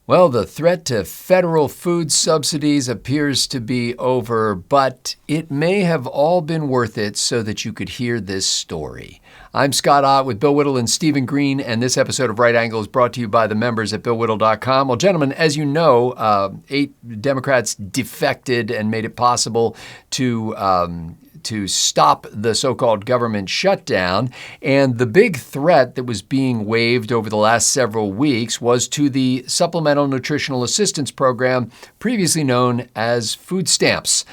Well, the threat to federal food subsidies appears to be over, but it may have all been worth it so that you could hear this story. I'm Scott Ott with Bill Whittle and Stephen Green, and this episode of Right Angle is brought to you by the members at BillWhittle.com. Well, gentlemen, as you know, 8 Democrats defected and made it possible to stop the so-called government shutdown. And the big threat that was being waved over the last several weeks was to the Supplemental Nutritional Assistance Program, previously known as food stamps.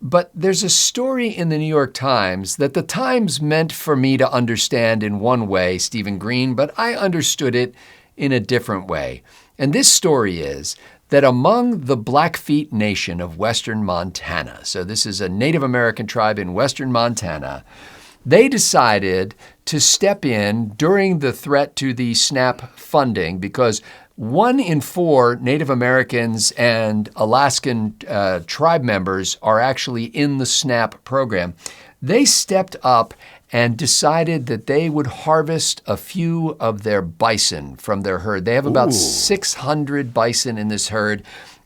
But there's a story in the New York Times that the Times meant for me to understand in one way, Stephen Green, but I understood it in a different way. And this story is that among the Blackfeet Nation of western Montana, so this is a Native American tribe in western Montana, they decided to step in during the threat to the SNAP funding because 1 in 4 Native Americans and Alaskan tribe members are actually in the SNAP program. They stepped up and decided that they would harvest a few of their bison from their herd. They have about 600 bison in this herd,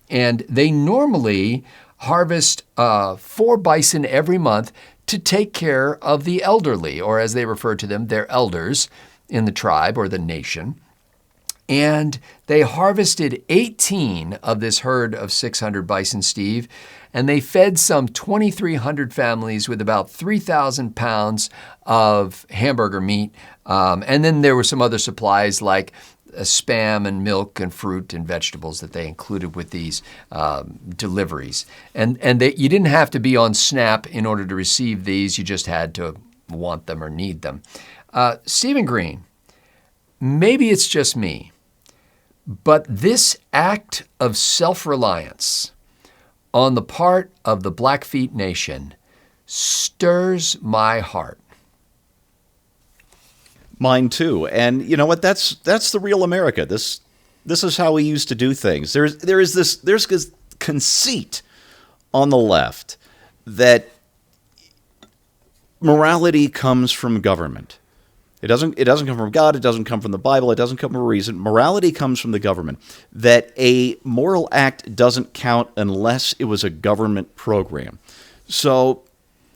and they normally harvest 4 bison every month to take care of the elderly, or as they refer to them, their elders in the tribe or the nation. And they harvested 18 of this herd of 600 bison, Steve, and they fed some 2,300 families with about 3,000 pounds of hamburger meat. And then there were some other supplies like Spam and milk and fruit and vegetables that they included with these deliveries. And you didn't have to be on SNAP in order to receive these. You just had to want them or need them. Stephen Green, maybe it's just me, but this act of self-reliance on the part of the Blackfeet Nation stirs my heart. Mine too. And you know what? That's the real America. This is how we used to do things. There's this conceit on the left that morality comes from government. It doesn't come from God. It doesn't come from the Bible. It doesn't come from reason. Morality comes from the government. That a moral act doesn't count unless it was a government program. So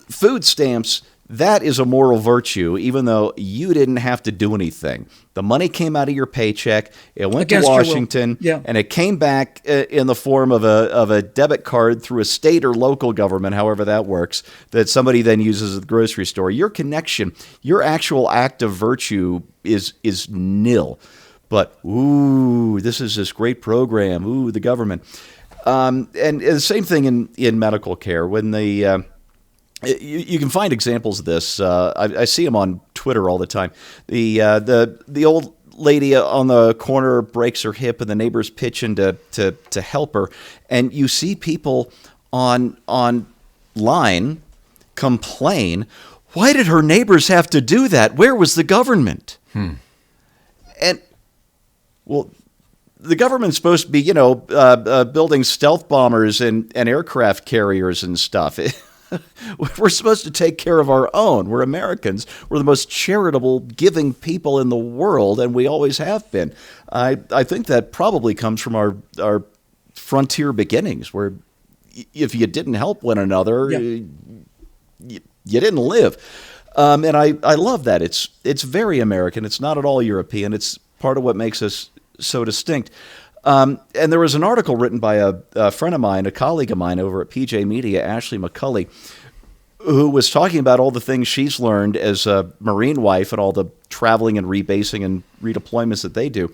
food stamps, that is a moral virtue, even though you didn't have to do anything. The money came out of your paycheck. It went to Washington, and it came back in the form of a debit card through a state or local government, however that works, that somebody then uses at the grocery store. Your connection, your actual act of virtue is nil. But, this is this great program. The government. And the same thing in medical care. When you can find examples of this. I see them on Twitter all the time. The old lady on the corner breaks her hip, and the neighbors pitch in to help her. And you see people online complain, why did her neighbors have to do that? Where was the government? And, well, the government's supposed to be, building stealth bombers and aircraft carriers and stuff. We're supposed to take care of our own. We're Americans. We're the most charitable, giving people in the world, and we always have been. I think that probably comes from our frontier beginnings, where if you didn't help one another, you didn't live. And I love that. It's very American. It's not at all European. It's part of what makes us so distinct. And there was an article written by a friend of mine, a colleague of mine over at PJ Media, Ashley McCulley, who was talking about all the things she's learned as a Marine wife and all the traveling and rebasing and redeployments that they do.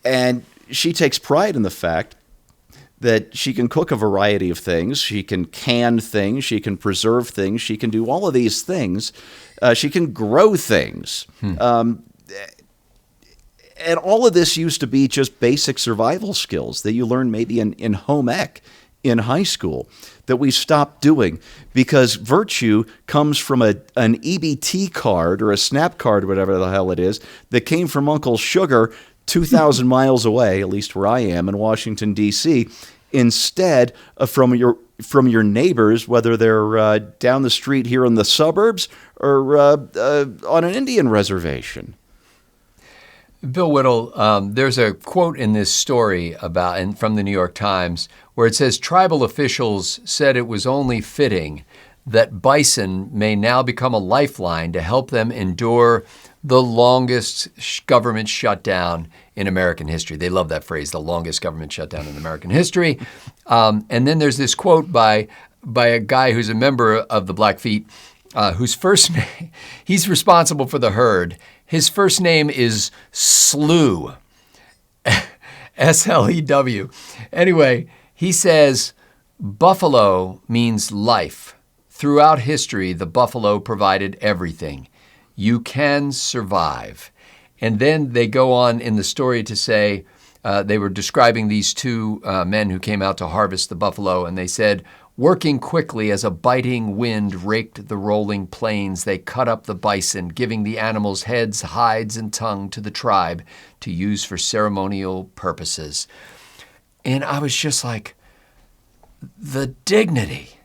And she takes pride in the fact that she can cook a variety of things. She can can things. She can preserve things. She can do all of these things. She can grow things. And all of this used to be just basic survival skills that you learn maybe in home ec in high school that we stopped doing because virtue comes from an EBT card or a SNAP card, or whatever the hell it is, that came from Uncle Sugar 2,000 miles away, at least where I am in Washington, D.C., instead of from your neighbors, whether they're down the street here in the suburbs or on an Indian reservation. Bill Whittle, there's a quote in this story about, and from the New York Times, where it says tribal officials said it was only fitting that bison may now become a lifeline to help them endure the longest government shutdown in American history. They love that phrase, the longest government shutdown in American history. And then there's this quote by a guy who's a member of the Blackfeet, whose first name, he's responsible for the herd. His first name is Slew, S-L-E-W. Anyway, he says, buffalo means life. Throughout history, the buffalo provided everything. You can survive. And then they go on in the story to say, they were describing these two men who came out to harvest the buffalo, and they said, working quickly as a biting wind raked the rolling plains, they cut up the bison, giving the animals heads, hides, and tongue to the tribe to use for ceremonial purposes. And I was just like, the dignity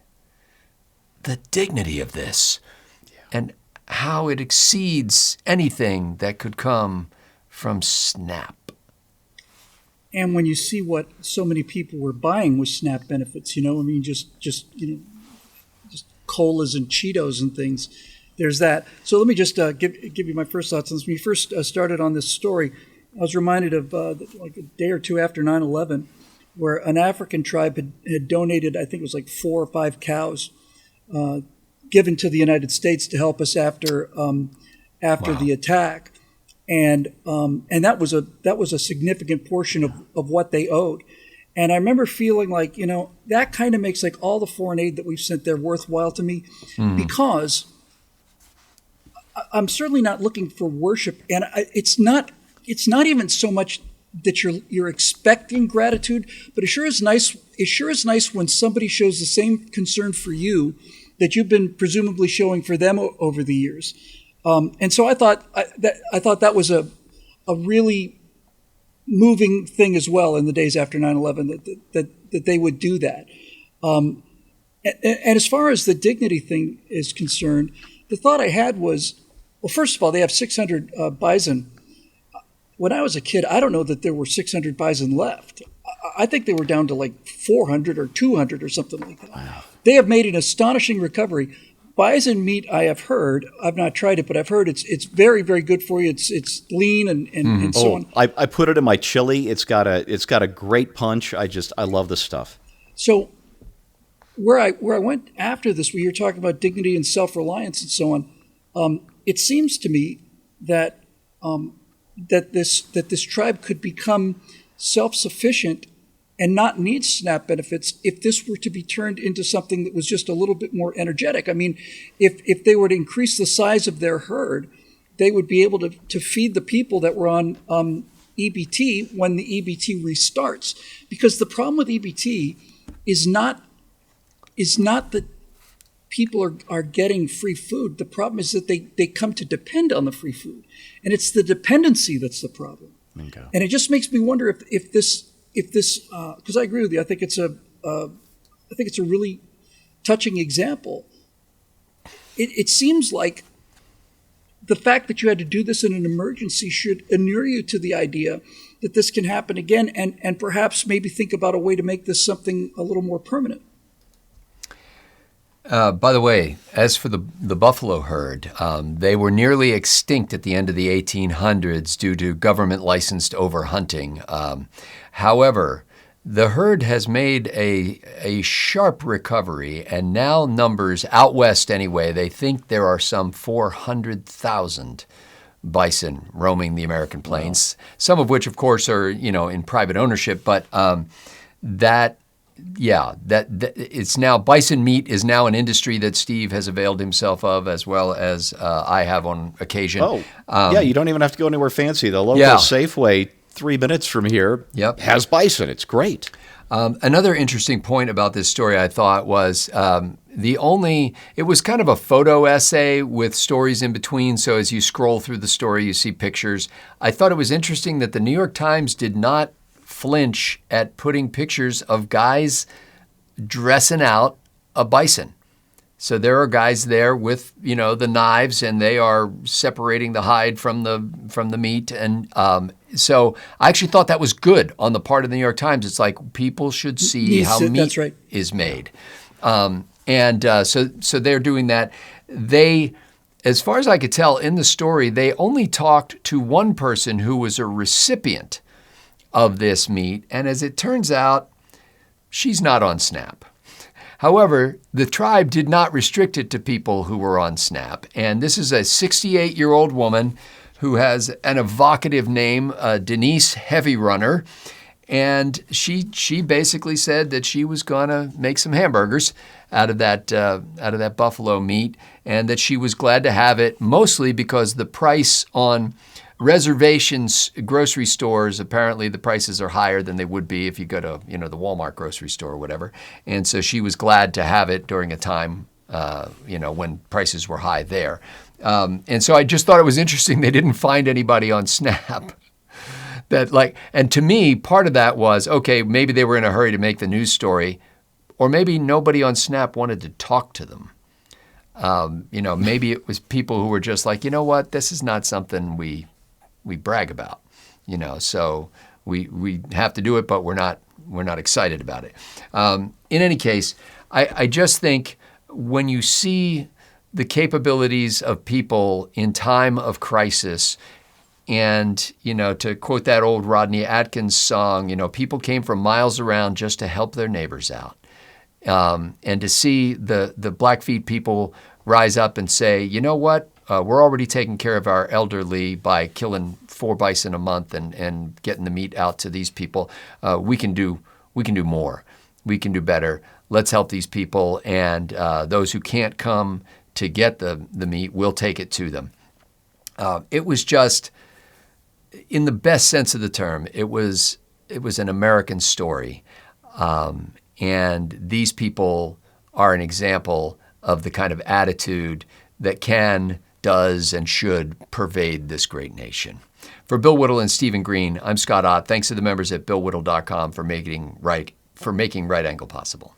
of this, and how it exceeds anything that could come from SNAP. And when you see what so many people were buying with SNAP benefits, just colas and Cheetos and things, there's that. So let me just give you my first thoughts on this. When you first started on this story, I was reminded of like a day or two after 9/11, where an African tribe had donated, I think it was like 4 or 5 cows, given to the United States to help us after the attack, and that was a significant portion of what they owed. And I remember feeling like, that kind of makes like all the foreign aid that we've sent there worthwhile to me, because I'm certainly not looking for worship, and it's not even so much that you're expecting gratitude, but it sure is nice. It sure is nice when somebody shows the same concern for you that you've been presumably showing for them over the years. And so I thought that was a really moving thing as well in the days after 9/11 that they would do that. And as far as the dignity thing is concerned, the thought I had was, well, first of all, they have 600 bison. When I was a kid, I don't know that there were 600 bison left. I think they were down to like 400 or 200 or something like that. Wow. They have made an astonishing recovery. Bison meat, I have heard, I've not tried it, but I've heard it's very, very good for you. It's lean and so on. I put it in my chili. It's got a great punch. I love this stuff. So where I went after this, where you're talking about dignity and self-reliance and so on, it seems to me that this tribe could become self-sufficient and not need SNAP benefits if this were to be turned into something that was just a little bit more energetic. I mean, if they were to increase the size of their herd, they would be able to feed the people that were on EBT when the EBT restarts. Because the problem with EBT is not that people are getting free food. The problem is that they come to depend on the free food. And it's the dependency that's the problem. Okay. And it just makes me wonder if this, because I agree with you, I think it's a really touching example. It seems like the fact that you had to do this in an emergency should inure you to the idea that this can happen again, and perhaps maybe think about a way to make this something a little more permanent. By the way, as for the buffalo herd, they were nearly extinct at the end of the 1800s due to government-licensed overhunting. However, the herd has made a sharp recovery and now numbers, out west anyway, they think there are some 400,000 bison roaming the American plains, wow. Some of which, of course, are in private ownership, but it's now, bison meat is now an industry that Steve has availed himself of, as well as I have on occasion. You don't even have to go anywhere fancy. The local Safeway 3 minutes from here has bison. It's great. Another interesting point about this story, I thought, was it was kind of a photo essay with stories in between. So as you scroll through the story, you see pictures. I thought it was interesting that the New York Times did not flinch at putting pictures of guys dressing out a bison. So there are guys there with, the knives, and they are separating the hide from the meat. And so I actually thought that was good on the part of the New York Times. It's like people should see how meat That's right. is made. So they're doing that. They, as far as I could tell in the story, they only talked to one person who was a recipient of this meat. And as it turns out, she's not on SNAP. However, the tribe did not restrict it to people who were on SNAP. And this is a 68-year-old woman who has an evocative name, Denise Heavy Runner. And she basically said that she was going to make some hamburgers out of that buffalo meat, and that she was glad to have it, mostly because the price on reservations, grocery stores, apparently the prices are higher than they would be if you go to, the Walmart grocery store or whatever. And so she was glad to have it during a time, when prices were high there. And so I just thought it was interesting they didn't find anybody on SNAP. And to me, part of that was, okay, maybe they were in a hurry to make the news story, or maybe nobody on SNAP wanted to talk to them. Maybe it was people who were just like, you know what, this is not something we brag about, so we have to do it, but we're not excited about it. In any case, I just think when you see the capabilities of people in time of crisis, and, to quote that old Rodney Atkins song, people came from miles around just to help their neighbors out. And to see the Blackfeet people rise up and say, you know what, we're already taking care of our elderly by killing 4 bison a month and getting the meat out to these people. We can do more. We can do better. Let's help these people. And those who can't come to get the meat, we'll take it to them. It was just, in the best sense of the term, it was an American story. And these people are an example of the kind of attitude that can, does, and should pervade this great nation. For Bill Whittle and Stephen Green, I'm Scott Ott. Thanks to the members at BillWhittle.com for making Right Angle possible.